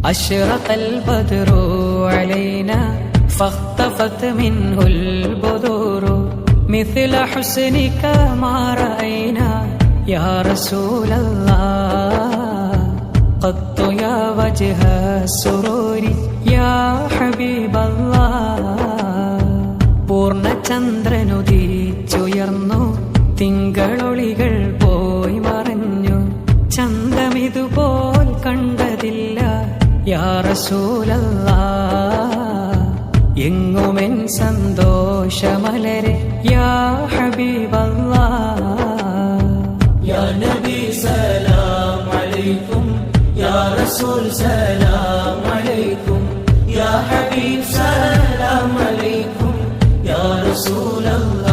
أشرق البدر علينا فاختفت منه البذور مثل حسنك ما رأينا يا رسول الله قط يا وجه السرور يا حبيب الله പൂർണ്ണചന്ദ്രനുദിച്ചുയർന്നു തിങ്കളൊളികൾ പോയി മറഞ്ഞു ചന്തമിതുപോൽ കണ്ടതില്ല യാ റസൂലല്ലാഹ് എങ്ങുമെൻ സന്തോഷമലരെ യാ ഹബീബല്ലാഹ് യാ നബി സലാം അലൈക്കും യാ റസൂൽ സലാം അലൈക്കും യാ ഹബീബ് സലാം അലൈക്കും യാ റസൂലല്ലാഹ്